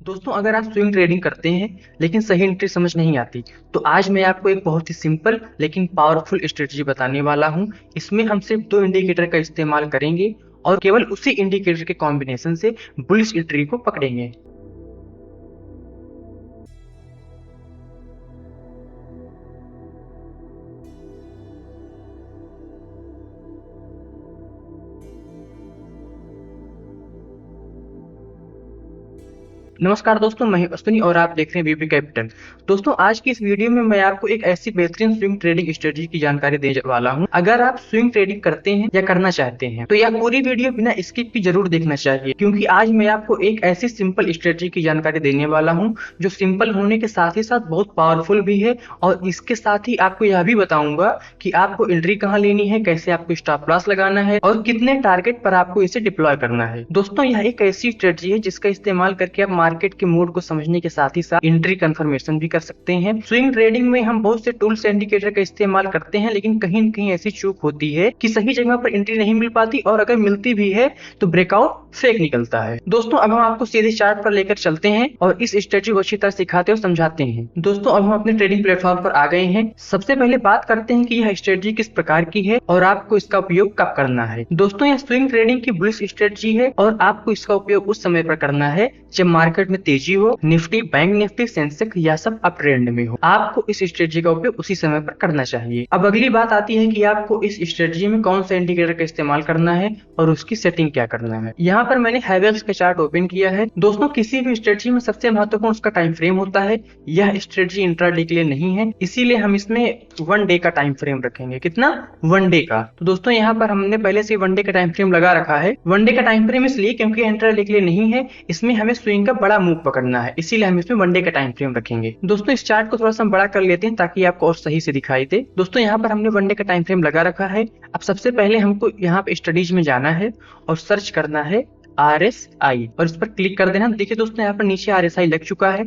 दोस्तों अगर आप स्विंग ट्रेडिंग करते हैं लेकिन सही एंट्री समझ नहीं आती तो आज मैं आपको एक बहुत ही सिंपल लेकिन पावरफुल स्ट्रेटजी बताने वाला हूं। इसमें हम सिर्फ दो इंडिकेटर का इस्तेमाल करेंगे और केवल उसी इंडिकेटर के कॉम्बिनेशन से बुलिश एंट्री को पकड़ेंगे। नमस्कार दोस्तों, मैं अश्विनी और आप देख रहे हैं वीपी कैपिटल। दोस्तों आज की इस वीडियो में मैं आपको एक ऐसी बेहतरीन स्विंग ट्रेडिंग स्ट्रेटजी की जानकारी देने वाला हूं। अगर आप स्विंग ट्रेडिंग करते हैं या करना चाहते हैं तो यह पूरी वीडियो बिना स्किप की जरूर देखना चाहिए, क्योंकि आज मैं आपको एक ऐसी सिंपल स्ट्रेटजी की जानकारी देने वाला हूं जो सिंपल होने के साथ ही साथ बहुत पावरफुल भी है। और इसके साथ ही आपको यह भी बताऊंगा कि आपको एंट्री कहां लेनी है, कैसे आपको स्टॉप लॉस लगाना है और कितने टारगेट पर आपको इसे डिप्लॉय करना है। दोस्तों यह एक ऐसी स्ट्रेटजी है जिसका इस्तेमाल करके आप मार्केट के मूड को समझने के साथ ही साथ एंट्री कंफर्मेशन भी कर सकते हैं। स्विंग ट्रेडिंग में हम बहुत से टूल्स इंडिकेटर का इस्तेमाल करते हैं, लेकिन कहीं न कहीं ऐसी चूक होती है कि सही जगह पर एंट्री नहीं मिल पाती और अगर मिलती भी है तो ब्रेकआउट फेक निकलता है। दोस्तों अब हम आपको सीधे चार्ट पर लेकर चलते हैं और इस स्ट्रेटजी को अच्छी तरह सिखाते और समझाते हैं। दोस्तों अब हम अपने ट्रेडिंग प्लेटफॉर्म पर आ गए हैं। सबसे पहले बात करते हैं कि यह स्ट्रेटजी किस प्रकार की है और आपको इसका उपयोग कब करना है। दोस्तों यह स्विंग ट्रेडिंग की बुलिश स्ट्रेटजी है और आपको इसका उपयोग उस समय पर करना है जब मार्केट में तेजी हो, निफ्टी, बैंक निफ्टी, सेंसेक्स या सब अप ट्रेंड में हो। आपको इस स्ट्रेटजी का उपयोग उसी समय पर करना चाहिए। अब अगली बात आती है कि आपको इस स्ट्रेटजी में कौन सा इंडिकेटर का इस्तेमाल करना है और उसकी सेटिंग क्या करना है। यहाँ पर मैंने हैवेल्स का चार्ट ओपन किया है। दोस्तों किसी भी स्ट्रेटजी में सबसे महत्वपूर्ण उसका टाइम फ्रेम होता है। यह स्ट्रेटजी इंट्राडे के लिए नहीं है, इसीलिए हम इसमें 1 डे का टाइम फ्रेम रखेंगे। कितना? 1 डे का। तो दोस्तों यहाँ पर हमने पहले से 1 डे का टाइम फ्रेम लगा रखा है। 1 डे का टाइम फ्रेम इसलिए क्योंकि इंट्राडे के लिए नहीं है, इसमें हमें स्विंग का बड़ा मूव पकड़ना है, इसीलिए हम इसमें 1 डे का टाइम फ्रेम रखेंगे। दोस्तों इस चार्ट को थोड़ा सा बड़ा कर लेते हैं ताकि आपको और सही से दिखाई दे। दोस्तों यहाँ पर हमने 1 डे का टाइम फ्रेम लगा रखा है। अब सबसे पहले हमको यहाँ पे स्टडीज में जाना है और सर्च करना है RSI और इस पर क्लिक कर देना। देखिए दोस्तों यहाँ पर नीचे RSI लग चुका है।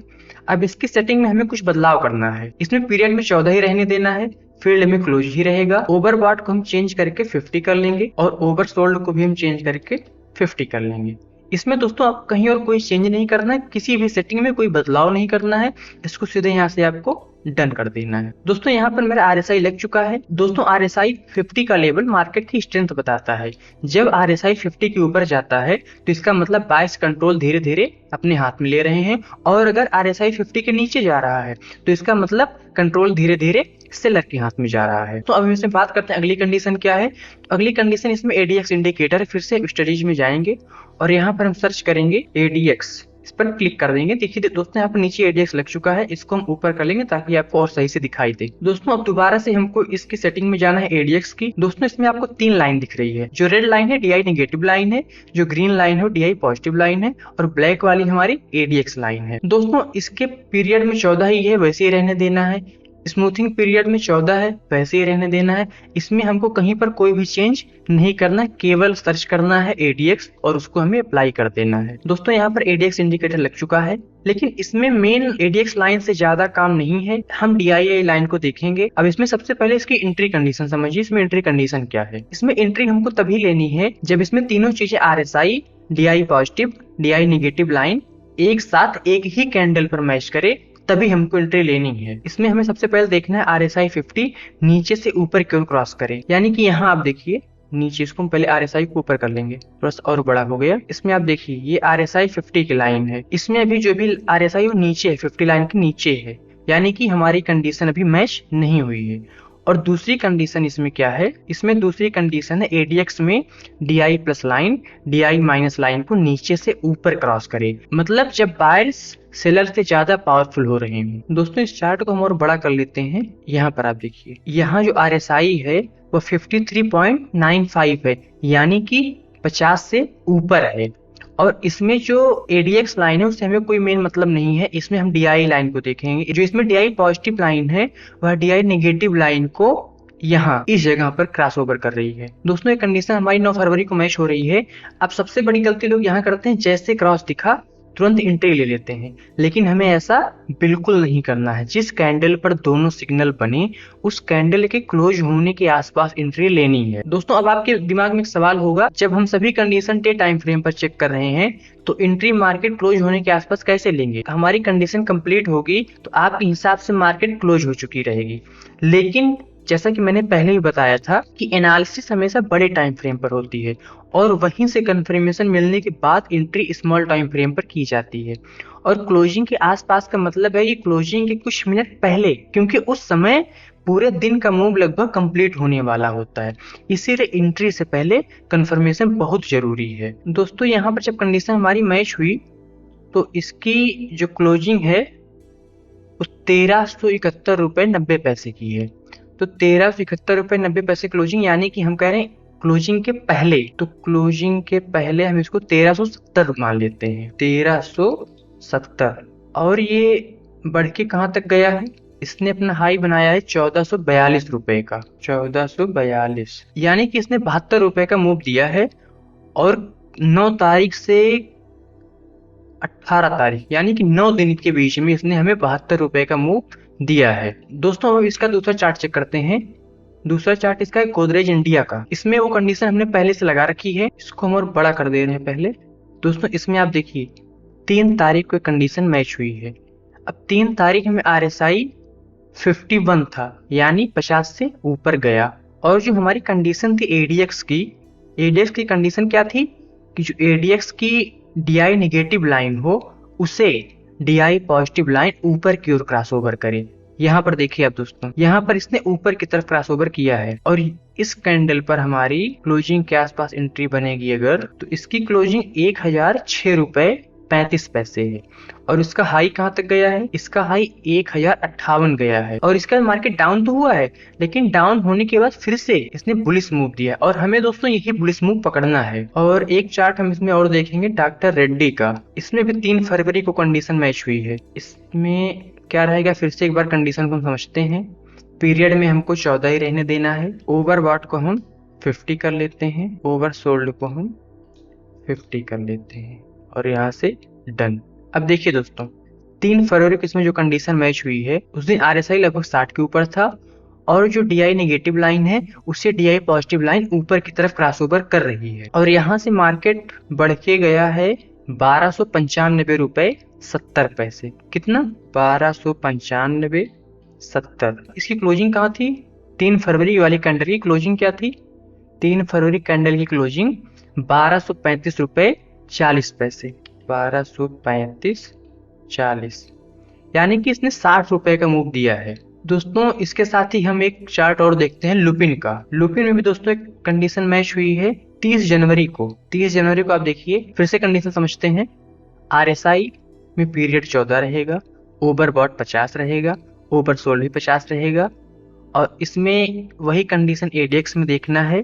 अब इसकी सेटिंग में हमें कुछ बदलाव करना है। इसमें पीरियड में 14 ही रहने देना है, फील्ड में क्लोज ही रहेगा। ओवरबॉट को हम चेंज करके 50 कर लेंगे और ओवरसोल्ड को भी हम चेंज करके 50 कर लेंगे। इसमें दोस्तों आप कहीं और कोई चेंज नहीं करना है, किसी भी सेटिंग में कोई बदलाव नहीं करना है। इसको सीधे यहाँ से आपको डन कर देना है। दोस्तों यहाँ पर मेरा RSI लग चुका है। दोस्तों RSI 50 का लेवल मार्केट की स्ट्रेंथ बताता है। जब RSI 50 के ऊपर जाता है तो इसका मतलब बाइस कंट्रोल धीरे धीरे अपने हाथ में ले रहे हैं, और अगर RSI 50 के नीचे जा रहा है तो इसका मतलब कंट्रोल धीरे धीरे सेलर के हाथ में जा रहा है। तो अब इसमें बात करते हैं अगली कंडीशन क्या है। अगली कंडीशन इसमें ADX इंडिकेटर है। फिर से स्टडीज में जाएंगे और यहाँ पर हम सर्च करेंगे ADX, इस पर क्लिक कर देंगे। देखिए दोस्तों यहाँ पर नीचे ADX लग चुका है। इसको हम ऊपर कर लेंगे ताकि आपको और सही से दिखाई दे। दोस्तों अब दोबारा से हमको इसकी सेटिंग में जाना है ADX की। दोस्तों इसमें आपको 3 लाइन दिख रही है। जो रेड लाइन है DI नेगेटिव लाइन है, जो ग्रीन लाइन है DI पॉजिटिव लाइन है और ब्लैक वाली हमारी ADX लाइन है। दोस्तों इसके पीरियड में 14 ही है, वैसे ही रहने देना है। स्मूथिंग पीरियड में 14 है, वैसे ही रहने देना है। इसमें हमको कहीं पर कोई भी चेंज नहीं करना, केवल सर्च करना है ADX और उसको हमें अप्लाई कर देना है। दोस्तों यहाँ पर ADX इंडिकेटर लग चुका है, लेकिन इसमें मेन ADX लाइन से ज्यादा काम नहीं है। हम DIA लाइन को देखेंगे। अब इसमें सबसे पहले इसकी एंट्री कंडीशन समझिए। इसमें एंट्री कंडीशन क्या है। इसमें एंट्री हमको तभी लेनी है जब इसमें तीनों चीजें RSI, DI positive, DI negative line एक साथ एक ही कैंडल पर मैच करे, तभी हमको एंट्री लेनी है। इसमें हमें सबसे पहले देखना है RSI 50 नीचे से ऊपर क्यों क्रॉस करे, यानी कि यहाँ आप देखिए नीचे, इसको हम पहले RSI को ऊपर कर लेंगे, थोड़ा सा और बड़ा हो गया। इसमें आप देखिए ये RSI 50 की लाइन है। इसमें अभी जो भी RSI वो नीचे है, 50 लाइन के नीचे है, यानी कि हमारी कंडीशन अभी मैच नहीं हुई है। और दूसरी कंडीशन इसमें क्या है, इसमें दूसरी कंडीशन है ADX में DI plus line DI minus line को नीचे से ऊपर क्रॉस करे, मतलब जब बायर्स सेलर से ज्यादा पावरफुल हो रहे हैं। दोस्तों इस चार्ट को हम और बड़ा कर लेते हैं। यहाँ पर आप देखिए यहाँ जो RSI है वो 53.95 है, यानी कि 50 से ऊपर है। और इसमें जो ADX लाइन है उससे हमें कोई मेन मतलब नहीं है। इसमें हम DI लाइन को देखेंगे। जो इसमें DI पॉजिटिव लाइन है वह DI नेगेटिव लाइन को यहाँ इस जगह पर क्रॉस ओवर कर रही है। दोस्तों ये कंडीशन हमारी 9 फरवरी को मैच हो रही है। अब सबसे बड़ी गलती लोग यहाँ करते हैं, जैसे क्रॉस दिखा तुरंत एंट्री ले लेते हैं, लेकिन हमें ऐसा बिल्कुल नहीं करना है। जिस कैंडल पर दोनों सिग्नल बने उस कैंडल के क्लोज होने के आसपास एंट्री लेनी है। दोस्तों अब आपके दिमाग में एक सवाल होगा, जब हम सभी कंडीशन डे टाइम फ्रेम पर चेक कर रहे हैं तो एंट्री मार्केट क्लोज होने के आसपास कैसे लेंगे? हमारी कंडीशन कंप्लीट होगी तो आपके हिसाब से मार्केट क्लोज हो चुकी रहेगी, लेकिन जैसा कि मैंने पहले भी बताया था कि एनालिसिस हमेशा बड़े टाइम फ्रेम पर होती है और वहीं से कंफर्मेशन मिलने के बाद एंट्री स्मॉल टाइम फ्रेम पर की जाती है। और क्लोजिंग के आसपास का मतलब है ये क्लोजिंग के कुछ मिनट पहले, क्योंकि उस समय पूरे दिन का मूव लगभग कंप्लीट होने वाला होता है, इसीलिए एंट्री से पहले कंफर्मेशन बहुत जरूरी है। दोस्तों यहाँ पर जब कंडीशन हमारी मैच हुई तो इसकी जो क्लोजिंग है वो 1371.90 रुपए की है। तो 1371.90 क्लोजिंग, यानी कि हम कह रहे हैं क्लोजिंग के पहले, तो क्लोजिंग के पहले हम इसको 1370 मान लेते हैं, 1370। और ये बढ़ के कहाँ तक गया है? इसने अपना हाई बनाया है 1442 रुपए का, 1442, यानी कि इसने 72 रुपए का मूव दिया है। और 9 तारीख से 18 तारीख यानी कि 9 दिन के बीच में इसने हमें 72 रुपए का मूव दिया है। दोस्तों अब इसका दूसरा चार्ट चेक करते हैं। दूसरा चार्ट इसका है गोदरेज इंडिया का। इसमें वो कंडीशन हमने पहले से लगा रखी है, इसको हम और बड़ा कर दे रहे हैं पहले। दोस्तों इसमें आप देखिए 3 तारीख को कंडीशन मैच हुई है। अब 3 तारीख में RSI 51 था, यानी 50 से ऊपर गया। और जो हमारी कंडीशन थी ADX की कंडीशन क्या थी कि जो ADX की DI नेगेटिव लाइन हो उसे DI पॉजिटिव लाइन ऊपर की ओर क्रॉस ओवर करे। यहाँ पर देखिए आप दोस्तों, यहाँ पर इसने ऊपर की तरफ क्रॉस ओवर किया है और इस कैंडल पर हमारी क्लोजिंग के आसपास एंट्री बनेगी अगर, तो इसकी क्लोजिंग 1006.35 है। और इसका हाई कहाँ तक गया है? इसका हाई 1058 गया है। और इसका मार्केट डाउन तो हुआ है, लेकिन डाउन होने के बाद फिर से इसने बुलिश मूव दिया और हमें दोस्तों यही बुलिश मूव पकड़ना है। और एक चार्ट हम इसमें और देखेंगे डॉक्टर रेड्डी का। इसमें भी 3 फरवरी को कंडीशन मैच हुई है। इसमें क्या रहेगा, फिर से एक बार कंडीशन को हम समझते हैं। पीरियड में हमको 14 ही रहने देना है। ओवरबॉट को हम 50 कर लेते हैं, ओवर सोल्ड को हम 50 कर लेते हैं और यहाँ से डन। अब देखिए दोस्तों 3 फरवरी को इसमें जो कंडीशन मैच हुई है उस दिन RSI लगभग 60 के ऊपर था और जो DI नेगेटिव लाइन है उससे DI पॉजिटिव लाइन ऊपर की तरफ क्रॉसओवर कर रही है। और यहाँ से मार्केट बढ़ के गया है 1295.70 कितना? 1295.70। इसकी क्लोजिंग कहाँ थी? 3 फरवरी वाली कैंडल की क्लोजिंग क्या थी? 3 फरवरी कैंडल की क्लोजिंग 1235.40, 1235.40, यानी कि इसने 60 रुपए का मूव दिया है। दोस्तों इसके साथ ही हम एक चार्ट और देखते हैं लुपिन का। लुपिन में भी दोस्तों एक कंडीशन मैच हुई है 30 जनवरी को। 30 जनवरी को आप देखिए, फिर से कंडीशन समझते हैं। RSI में पीरियड 14 रहेगा, ओवरबॉट 50 रहेगा, ओवरसोल्ड भी 50 रहेगा। और इसमें वही कंडीशन ADX में देखना है।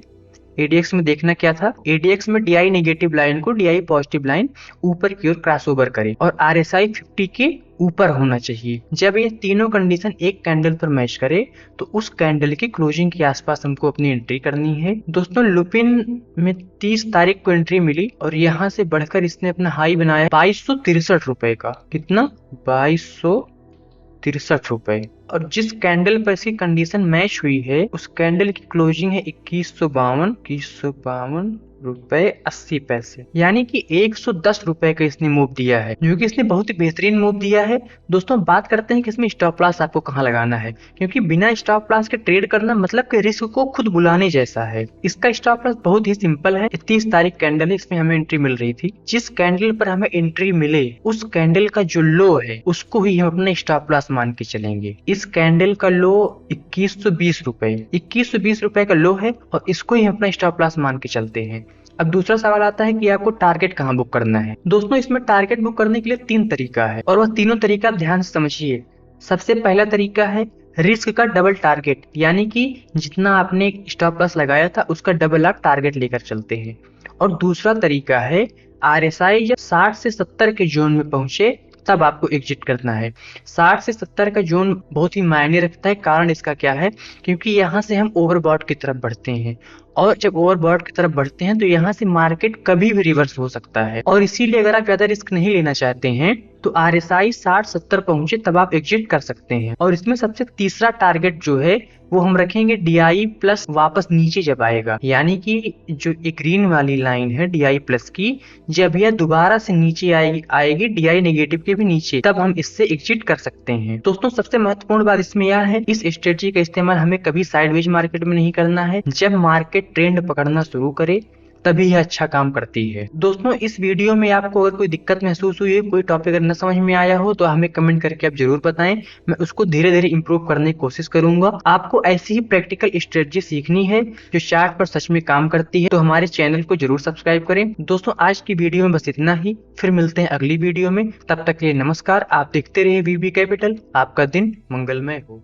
ADX में देखना क्या था? ADX में DI नेगेटिव लाइन को DI पॉजिटिव लाइन ऊपर की ओर क्रॉसओवर करे और RSI 50 के ऊपर होना चाहिए। जब ये तीनों कंडीशन एक कैंडल पर मैच करे तो उस कैंडल की क्लोजिंग के आसपास हमको अपनी एंट्री करनी है। दोस्तों लुपिन में 30 तारीख को एंट्री मिली और यहाँ से बढ़कर इसने अपना हाई बनाया 2263 रुपए का। कितना? 2263 रुपए। और जिस कैंडल पर इसकी कंडीशन मैच हुई है उस कैंडल की क्लोजिंग है 2152 रुपए 80 पैसे, यानी कि 110 रुपए का इसने मूव दिया है, जो कि इसने बहुत ही बेहतरीन मूव दिया है। दोस्तों बात करते हैं कि इसमें स्टॉप लॉस आपको कहाँ लगाना है, क्योंकि बिना स्टॉप लॉस के ट्रेड करना मतलब कि रिस्क को खुद बुलाने जैसा है। इसका स्टॉप लॉस बहुत ही सिंपल है। 30 तारीख कैंडल है, इसमें हमें एंट्री मिल रही थी। जिस कैंडल पर हमें एंट्री मिले उस कैंडल का जो लो है उसको ही हम अपने स्टॉप लॉस मान के चलेंगे। इस कैंडल का लो 2120 रुपए, 2120 रुपए का लो है और इसको ही हम अपना स्टॉप लॉस मान के चलते हैं। अब दूसरा सवाल आता है कि आपको टारगेट कहाँ बुक करना है। दोस्तों इसमें टारगेट बुक करने के लिए 3 तरीका है और वह तीनों तरीका ध्यान से समझिए। सबसे पहला तरीका है रिस्क का डबल टारगेट, यानी कि जितना आपने स्टॉप लॉस लगाया था उसका डबल आप टारगेट लेकर चलते हैं। और दूसरा तरीका है RSI जब 60 से 70 के जोन में पहुंचे तब आपको एग्जिट करना है। 60 से 70 का जोन बहुत ही मायने रखता है। कारण इसका क्या है? क्योंकि यहाँ से हम ओवरबॉट की तरफ बढ़ते हैं और जब ओवरबॉट की तरफ बढ़ते हैं तो यहाँ से मार्केट कभी भी रिवर्स हो सकता है। और इसीलिए अगर आप ज्यादा रिस्क नहीं लेना चाहते हैं तो RSI 60-70 पहुंचे तब आप एग्जिट कर सकते हैं। और इसमें सबसे तीसरा टारगेट जो है वो हम रखेंगे DI प्लस वापस नीचे जब आएगा, यानी कि जो एक ग्रीन वाली लाइन है DI प्लस की, जब यह दोबारा से नीचे आएगी DI नेगेटिव के भी नीचे, तब हम इससे एग्जिट कर सकते हैं। दोस्तों सबसे महत्वपूर्ण बात इसमें यह है, इस स्ट्रेटजी का इस्तेमाल हमें कभी साइडवेज मार्केट में नहीं करना है। जब मार्केट ट्रेंड पकड़ना शुरू करे तभी यह अच्छा काम करती है। दोस्तों इस वीडियो में आपको अगर कोई दिक्कत महसूस हुई है, कोई टॉपिक अगर न समझ में आया हो तो हमें कमेंट करके आप जरूर बताएं। मैं उसको धीरे धीरे इंप्रूव करने की कोशिश करूंगा। आपको ऐसी ही प्रैक्टिकल स्ट्रेटजी सीखनी है जो चार्ट पर सच में काम करती है तो हमारे चैनल को जरूर सब्सक्राइब करें। दोस्तों आज की वीडियो में बस इतना ही, फिर मिलते हैं अगली वीडियो में। तब तक के लिए नमस्कार। आप देखते रहिए VB कैपिटल। आपका दिन मंगलमय हो।